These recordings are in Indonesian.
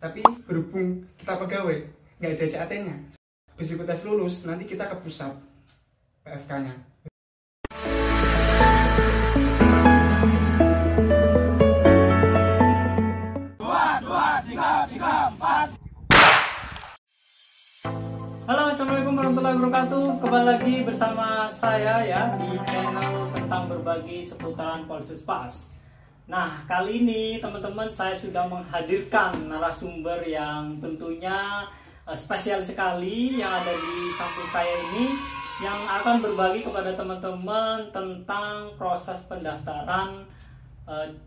Tapi berhubung kita pegawai, nggak ada CAT-nya. Begitu tes lulus, nanti kita ke pusat PFK-nya. Halo, assalamualaikum warahmatullahi wabarakatuh. Kembali lagi bersama saya ya di channel tentang berbagi seputaran Polsuspas. Nah, kali ini teman-teman saya sudah menghadirkan narasumber yang tentunya spesial sekali yang ada di samping saya ini, yang akan berbagi kepada teman-teman tentang proses pendaftaran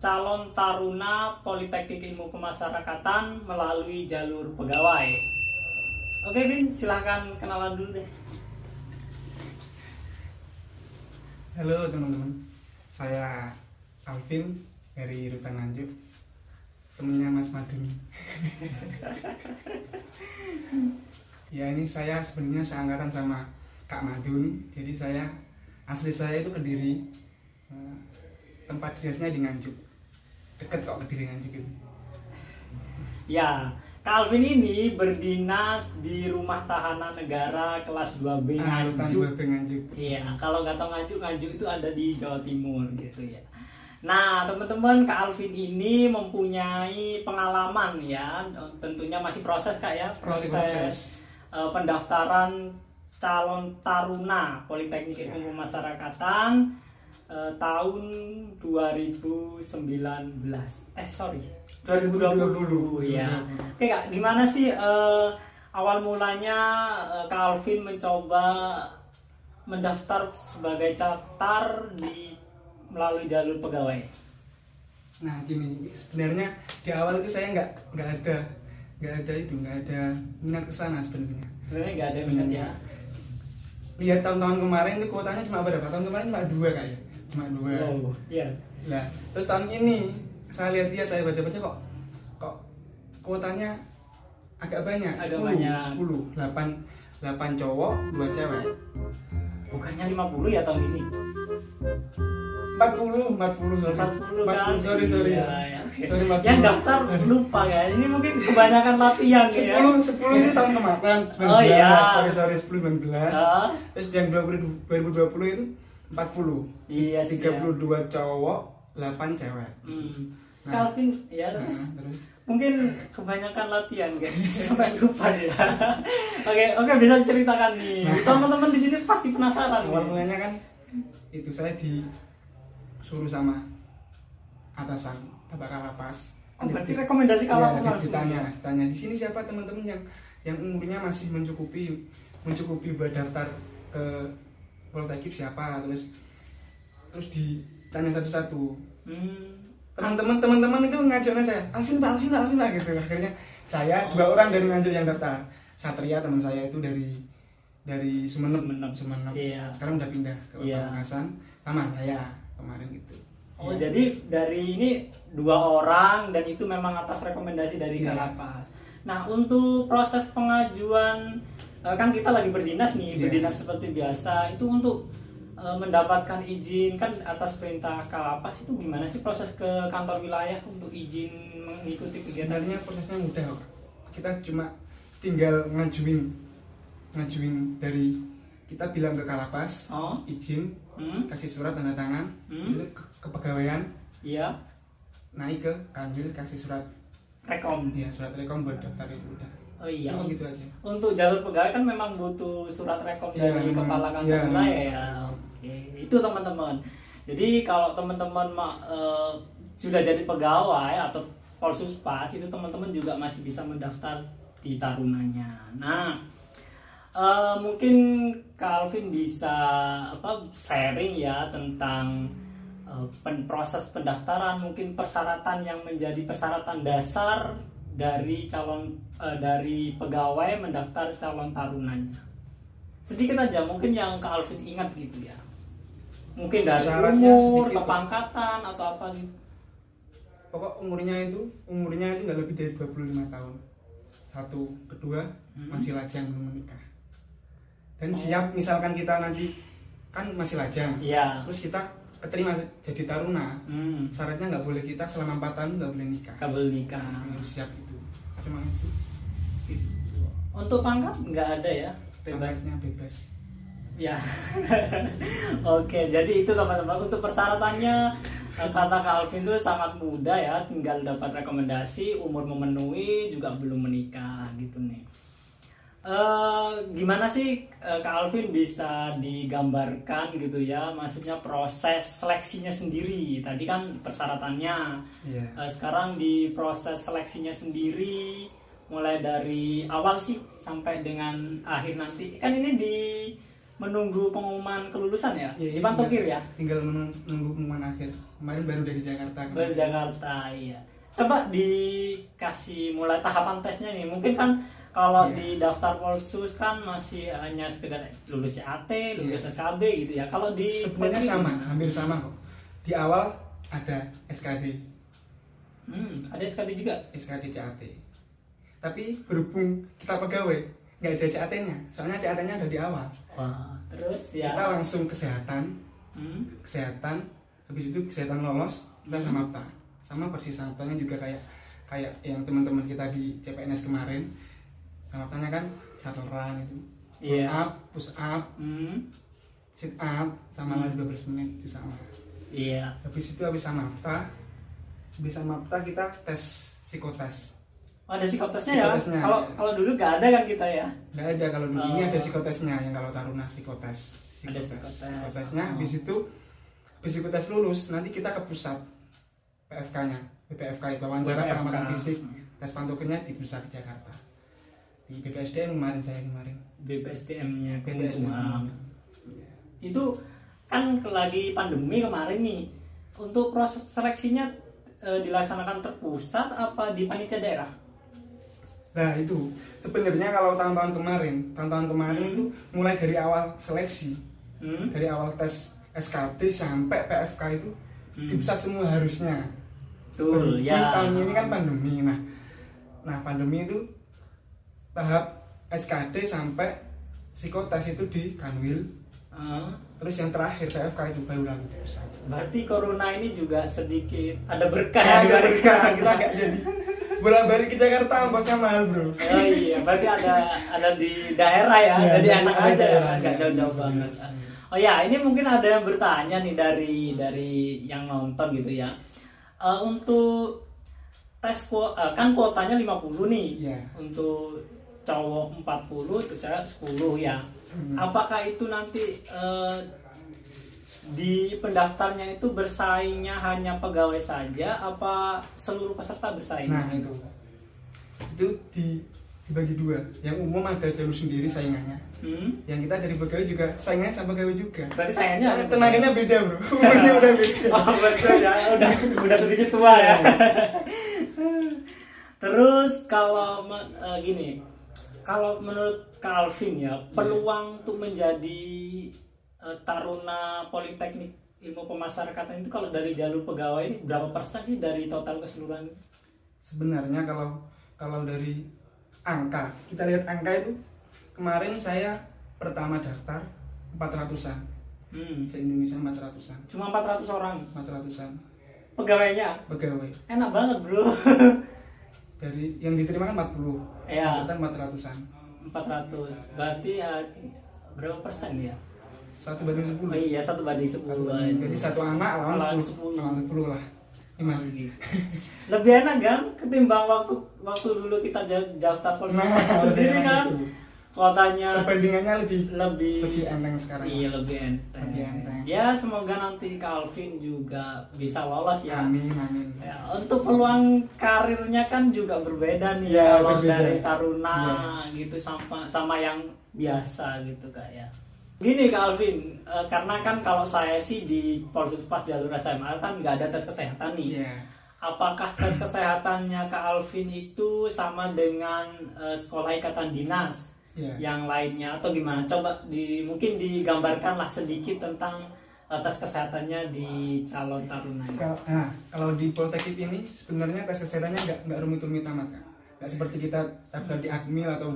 calon taruna Politeknik Ilmu Pemasyarakatan melalui jalur pegawai. Oke, Bin, silahkan kenalan dulu deh. Halo teman-teman, saya Alvin dari Rutan Nganjuk, temennya Mas Madun. Ya, ini saya sebenarnya seangkatan sama Kak Madun. Jadi asli saya itu Kediri, tempat dinasnya di Nganjuk, deket kok Kediri Nganjuk itu. Ya, Kak Alvin ini berdinas di Rumah Tahanan Negara kelas 2B Nganjuk. Iya, kalau nggak tahu Nganjuk itu ada di Jawa Timur gitu ya. Nah, teman-teman, Kak Alvin ini mempunyai pengalaman ya, tentunya masih proses Kak ya, proses pendaftaran calon taruna Politeknik Ilmu Pemasyarakatan tahun 2020 ya. Oke Kak, gimana sih awal mulanya Kak Alvin mencoba mendaftar sebagai catar melalui jalur pegawai? Nah gini, sebenarnya di awal itu saya nggak ada minat kesana sebenarnya. Sebenarnya nggak ada minat ya. Lihat tahun-tahun kemarin itu kuotanya cuma berapa? Tahun kemarin cuma 2 kayaknya, cuma 2. Oh iya. Nah terus tahun ini saya lihat saya baca-baca kok kuotanya agak banyak. Agak 10, banyak. 8 cowok 2 cewek. Bukannya 50 ya tahun ini? 40 kan? Sorry. Ya, ya. Sorry, 40. Yang daftar lupa ya. Ini mungkin kebanyakan latihan ya. 10 itu tahun kemarin. 19, Oh iya. Sorry 10 19. Terus yang 2020 itu 40. Iya sih. 32 cowok, 8 cewek. Nah, Calvin ya terus mungkin kebanyakan latihan guys sampai lupa ya. Oke, bisa diceritakan nih. Teman-teman di sini pasti penasaran. Awal mulanya kan itu saya disuruh sama atasan Bapak Kalapas. Oh, berarti rekomendasi Kalapas langsung. Ditanya di sini siapa teman-teman yang umurnya masih mencukupi buat daftar ke Politeknik siapa, terus ditanya satu-satu. Teman-teman itu ngajaknya saya, Alvin Pak gitu. Akhirnya saya 2 orang dari Nganjuk yang daftar. Satria teman saya itu dari Sumeneb. Iya. Sekarang udah pindah ke Pamekasan sama saya kemarin gitu. Oh, jadi dari ini 2 orang dan itu memang atas rekomendasi dari Kalapas. Nah, untuk proses pengajuan kan kita lagi berdinas nih, berdinas seperti biasa. Itu untuk mendapatkan izin kan atas perintah Kalapas, itu gimana sih proses ke kantor wilayah untuk izin mengikuti kegiatan? Sebenarnya prosesnya mudah kok. Kita cuma tinggal ngajuin dari kita bilang ke Kalapas, izin, kasih surat tanda tangan, itu ke kepegawaian, iya, naik ke Kanwil kasih surat rekom, ya surat rekom buat daftar itu udah. Oh iya. Cuma gitu aja. Untuk jalur pegawai kan memang butuh surat rekom dari kepala kantor wilayah ya. Oke, itu teman-teman. Jadi kalau teman-teman sudah jadi pegawai atau Polsuspas, itu teman-teman juga masih bisa mendaftar di tarunanya. Nah, mungkin Kak Alvin bisa sharing ya tentang proses pendaftaran, mungkin persyaratan yang menjadi persyaratan dasar dari dari pegawai mendaftar calon tarunanya. Sedikit aja mungkin yang Kak Alvin ingat gitu ya. Mungkin dari umur, kepangkatan atau apa gitu. Pokok umurnya itu nggak lebih dari 25 tahun. 1, kedua masih lajang belum menikah. Dan siap misalkan kita nanti kan masih lajang. Iya. Terus kita keterima jadi taruna, syaratnya nggak boleh kita selama 4 tahun nggak boleh nikah. Nggak boleh nikah. Harus siap itu. cuma itu. Gitu. Untuk pangkat nggak ada ya, Pangkatnya bebas. ya. Oke, jadi itu teman-teman untuk persyaratannya. Kata Kak Alvin itu sangat mudah ya, tinggal dapat rekomendasi, umur memenuhi, juga belum menikah gitu nih. Gimana sih Kak Alvin bisa digambarkan gitu ya, maksudnya proses seleksinya sendiri. Tadi kan persyaratannya, sekarang di proses seleksinya sendiri, mulai dari awal sih sampai dengan akhir nanti. Kan ini menunggu pengumuman kelulusan ya, di Pantokir ya? Tinggal menunggu pengumuman akhir. Kemarin baru dari Jakarta. Baru Jakarta, iya. Coba dikasih mulai tahapan tesnya nih. Mungkin kan kalau di daftar Polsus kan masih hanya sekedar lulus CAT, lulus SKB gitu ya. Kalau di sebenarnya sama, hampir sama kok. Di awal ada SKD. Ada SKD juga? SKD CAT. Tapi berhubung kita pegawai, nggak ada CAT-nya. Soalnya CAT-nya ada di awal. Wah, terus ya. Kita langsung kesehatan. Kesehatan, habis itu kesehatan lolos, kita samapta. Sama persis samaptanya juga kayak yang teman-teman kita di CPNS kemarin. Samaptanya kan shuttle run itu. Push up, sit up, sama lari 12 menit itu sama. Iya. Habis itu habis samapta kita tes psikotes. Oh, ada psikotesnya ya? Kalau dulu nggak ada kan kita ya? Nggak ada kalau dulu. Ini ada psikotesnya, yang kalau Taruna psikotes. Ada psikotesnya. Habis itu psikotes lulus, nanti kita ke pusat PFK-nya. BPFK itu wawancara pengamatan fisik. Tes Pantokirnya di pusat di Jakarta. Di BPSDM kemarin. BPSDM-nya Kumpulan. Itu kan lagi pandemi kemarin nih. Untuk proses seleksinya dilaksanakan terpusat apa di panitia daerah? Nah itu sebenarnya kalau tahun-tahun kemarin itu mulai dari awal seleksi, dari awal tes SKD sampai PFK itu di pusat semua harusnya. Betul ya. Tahun ini kan pandemi, nah pandemi itu tahap SKD sampai psikotes itu di Kanwil. Terus yang terakhir PFK itu baru lalu di pusat. Berarti corona ini juga sedikit ada berkah Ada berkah, kita gak jadi bolak-balik ke Jakarta ongkosnya mahal bro. Oh iya, berarti ada di daerah ya, jadi enak aja ya, nggak jauh-jauh banget. Oh ya, ini mungkin ada yang bertanya nih dari yang nonton gitu ya. Untuk tes kan kuotanya 50 nih. Untuk cowok 40, untuk cewek 10 ya. Apakah itu nanti di pendaftarnya itu bersaingnya hanya pegawai saja, apa seluruh peserta bersaing? Nah itu dibagi dua. Yang umum ada jalur sendiri saingannya. Yang kita dari pegawai juga saingannya sama pegawai juga. Berarti saingannya tenaganya beda bro. Umurnya udah beda. Oh betul ya, udah sedikit tua ya. Terus kalau gini, kalau menurut Kak Alvin ya, peluang untuk menjadi Taruna Politeknik Ilmu Pemasyarakatan itu kalau dari jalur pegawai ini berapa persen sih dari total keseluruhan? Sebenarnya kalau dari angka, kita lihat angka itu kemarin saya pertama daftar 400-an. Se-Indonesia 400-an. Cuma 400 orang? 400-an. Pegawainya? Pegawai. Enak banget bro. Dari yang diterima kan 40. Iya. 400-an. 400. Berarti ya berapa persen ya? 1/10. Oh iya, 1/10. Jadi satu anak lawan 10 lah. Gimana? Lebih enak kan ketimbang waktu dulu kita daftar polisi sendiri kan. Kuotanya perbandingannya lebih enteng sekarang. Iya, lebih enteng. Ya, semoga nanti Kak Alvin juga bisa lolos ya. Amin. Ya, untuk peluang karirnya kan juga berbeda nih ya, kalau berbeda. dari Taruna gitu sama yang biasa gitu Kak ya. Gini Kak Alvin, karena kan kalau saya sih di Polsus pas jalur SMA kan nggak ada tes kesehatan nih. Apakah tes kesehatannya Kak Alvin itu sama dengan sekolah ikatan dinas yang lainnya atau gimana? Coba mungkin digambarkan lah sedikit tentang tes kesehatannya di calon taruna. Kalau di Polteknik ini sebenarnya tes kesehatannya nggak rumit-rumit amat Kak. Nggak seperti kita daftar di Akmil atau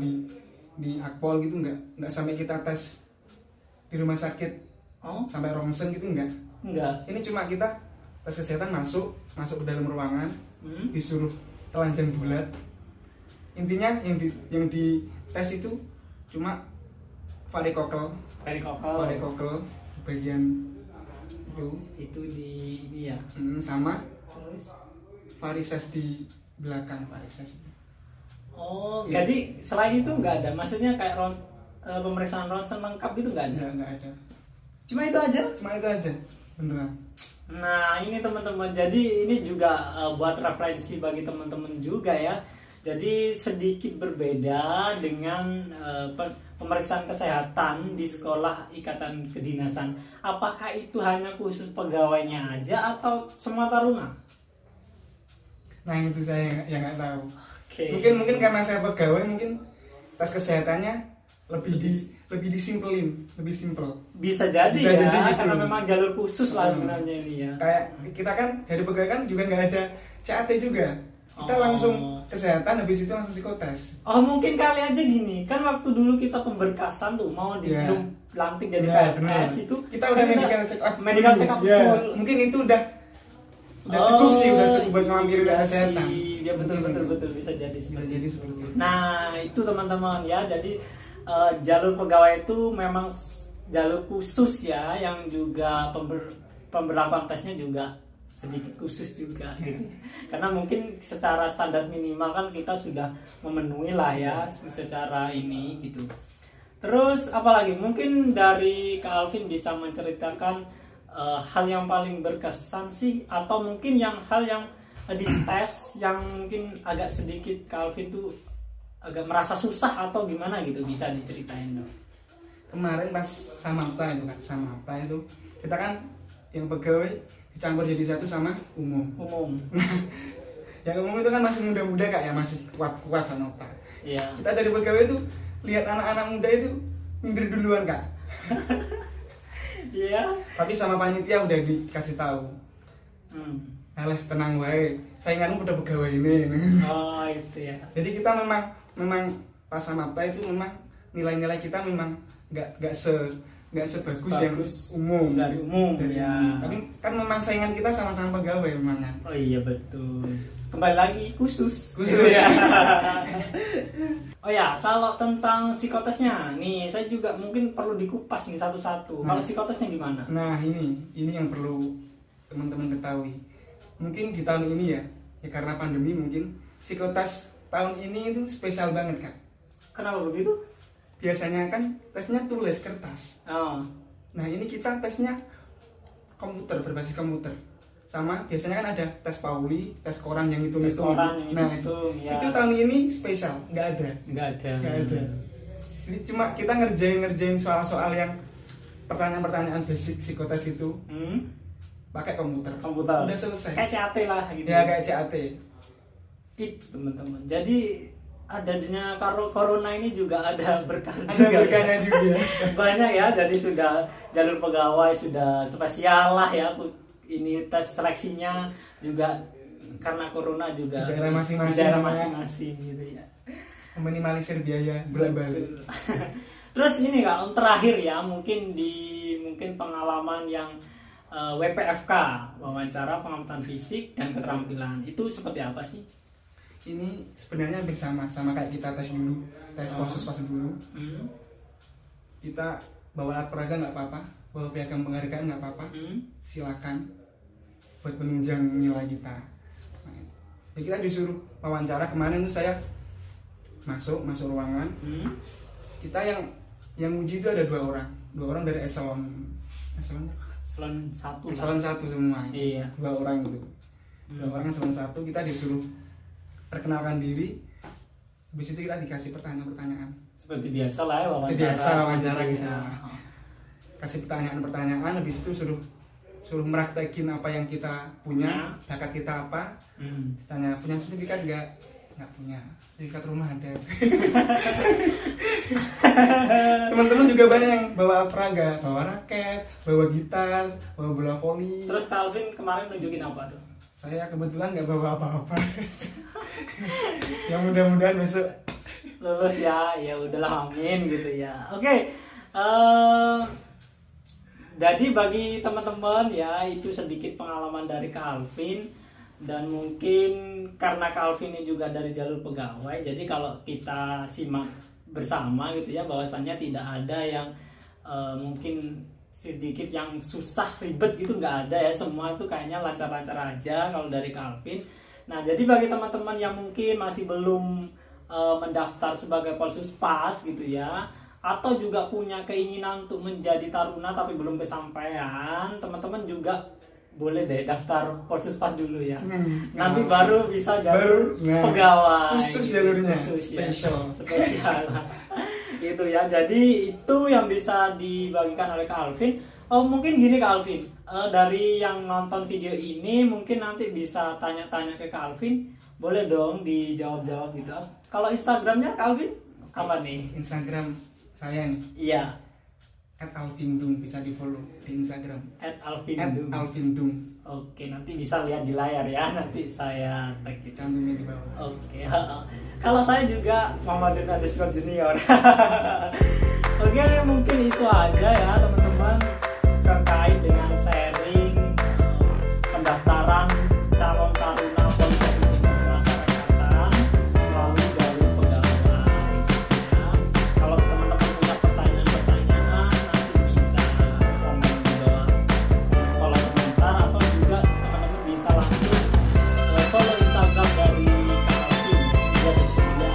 di Akpol gitu, nggak sampai kita tes di rumah sakit sampai rongsen gitu, enggak. Ini cuma kita tes kesehatan masuk ke dalam ruangan, disuruh telanjang bulat, intinya yang di tes itu cuma varikokel bagian itu di ini ya. Sama Terus varises di belakang varises. oh ya. Jadi selain itu nggak ada, maksudnya kayak pemeriksaan ronsen lengkap itu nggak ada? Nggak ada, Cuma itu aja beneran. Nah ini teman-teman, jadi ini juga buat referensi bagi teman-teman juga ya. Jadi sedikit berbeda dengan pemeriksaan kesehatan di sekolah ikatan kedinasan. Apakah itu hanya khusus pegawainya aja atau semua taruna? Nah itu saya yang nggak tahu. Okay. Mungkin karena saya pegawai, mungkin tes kesehatannya lebih disimpelin, lebih simpel. Bisa jadi gitu. Karena memang jalur khusus lah sebenarnya ini ya. Kayak kita kan dari pegawai kan juga nggak ada CAT juga. Kita langsung kesehatan, habis itu langsung psikotes. Oh mungkin kali aja gini, kan waktu dulu kita pemberkasan tuh mau belum lantik jadi PNS itu kita udah medical check up full. Mungkin itu udah cukup sih, udah cukup buat ngambil kesehatan. Ya betul bisa jadi seperti itu. Nah itu teman-teman ya, jadi jalur pegawai itu memang jalur khusus ya, yang juga pemberlakuan tesnya juga sedikit khusus juga gitu. Karena mungkin secara standar minimal kan kita sudah memenuhi lah ya secara ini gitu. Terus apalagi mungkin dari Kak Alvin bisa menceritakan hal yang paling berkesan sih, atau mungkin hal yang di tes yang mungkin agak sedikit Kak Alvin tuh agak merasa susah atau gimana gitu, bisa diceritain dong. Kemarin pas Samapta itu kita kan yang pegawai dicampur jadi satu sama umum. Yang umum itu kan masih muda-muda Kak ya, masih kuat Samapta. Iya. Kita dari pegawai itu lihat anak-anak muda itu minder duluan Kak. Iya. Tapi sama panitia udah dikasih tahu. Alah tenang wae, sainganmu udah pegawai ini. Oh itu ya. Jadi kita memang pas Samapta itu memang nilai-nilai kita memang nggak sebagus yang umum dari umum ya. Tapi kan memang saingan kita sama-sama pegawai memang kan. Oh iya betul. Kembali lagi khusus ya. Oh ya, kalau tentang psikotesnya nih, saya juga mungkin perlu dikupas nih satu-satu. Kalau psikotesnya gimana? Nah ini yang perlu teman-teman ketahui. Mungkin di tahun ini ya karena pandemi mungkin psikotes tahun ini itu spesial banget Kak. Kenapa begitu? Biasanya kan tesnya tulis kertas. Nah ini kita tesnya berbasis komputer. Sama biasanya kan ada tes Pauli, tes koran yang itu. Nah itu tahun ini spesial, nggak ada. Jadi cuma kita ngerjain soal-soal yang pertanyaan-pertanyaan basic psikotes itu pakai komputer. Udah selesai. Kayak CAT lah gitu. Ya kayak CAT. Itu teman-teman. Jadi adanya corona ini juga ada berkahnya juga. Banyak ya, jadi sudah jalur pegawai sudah spesial lah ya. Ini tes seleksinya juga karena corona juga daerah masing-masing gitu ya. Meminimalisir biaya bolak-balik. Terus ini Kak, terakhir ya, mungkin pengalaman yang WPFK, wawancara pengamatan fisik dan keterampilan, itu seperti apa sih? Ini sebenarnya hampir sama kayak kita tes dulu, tes khusus dulu. Kita bawa alat peraga nggak apa-apa, bawa piagam penghargaan nggak apa-apa, silakan buat menunjang nilai kita. Jadi kita disuruh wawancara. Kemarin tuh saya masuk ruangan. Kita yang uji itu ada dua orang dari eselon 1 semua. Iya. 2 orang itu. 2 orang eselon 1, kita disuruh perkenalkan diri. Habis itu kita dikasih pertanyaan-pertanyaan. Seperti biasa lah ya wawancara kita. Kasih pertanyaan-pertanyaan, habis itu suruh meraktekin apa yang kita punya, bakat kita apa. Tanya punya sertifikat nggak punya. Sertifikat rumah ada. Teman-teman juga banyak yang bawa alat peraga, bawa raket, bawa gitar, bawa bola voli. Terus Calvin kemarin nunjukin apa tuh? Saya kebetulan nggak bawa apa-apa. Yang mudah-mudahan besok lulus ya udahlah amin gitu ya. Oke. Jadi bagi teman-teman ya, itu sedikit pengalaman dari Kak Alvin Dan mungkin karena Calvin ini juga dari jalur pegawai, jadi kalau kita simak bersama gitu ya, bahwasannya tidak ada yang mungkin sedikit yang susah ribet gitu, nggak ada ya, semua itu kayaknya lancar-lancar aja kalau dari Calvin. Nah jadi bagi teman-teman yang mungkin masih belum mendaftar sebagai Polsuspas gitu ya, atau juga punya keinginan untuk menjadi taruna tapi belum kesampaian, teman-teman juga boleh deh daftar Polsuspas dulu ya. Nanti baru bisa jalur pegawai. Khusus jalurnya. Khusus, spesial. Ya. Spesial. Gitu ya. Jadi itu yang bisa dibagikan oleh Kak Alvin. Oh mungkin gini Kak Alvin, dari yang nonton video ini mungkin nanti bisa tanya-tanya ke Kak Alvin. Boleh dong dijawab-jawab gitu. Kalau Instagramnya Kak Alvin apa nih? Instagram saya nih. Iya. @alvindung, bisa di follow di Instagram. @alvindung. @alvindung. Oke, nanti bisa lihat di layar ya. Nanti saya tag gitu. Cantumnya di bawah. Oke. Kalau saya juga Muhammadun_Junior. Oke, mungkin itu aja ya teman-teman terkait dengan sharing pendaftaran calon taruna Politeknik Kemasyarakatan melalui jalur pegawai. Ya. Kalau teman-teman punya pertanyaan-pertanyaan nanti bisa komen di bawah kolom komentar, atau juga teman-teman bisa langsung follow Instagram dari Kak Alvin, dia tersedia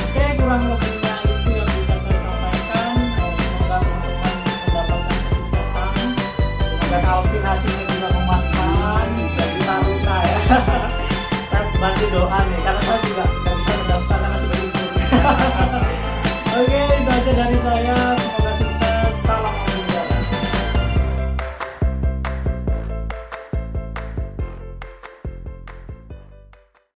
Oke, kurang lebihnya itu yang bisa saya sampaikan. Semoga teman-teman mendapatkan kesuksesan. Semoga Kak Alvin hasilnya juga memuaskan dan taruna ya. Saya bantu doa nih, karena saya juga nggak bisa mendaftar karena sudah libur. Oke, itu aja dari saya.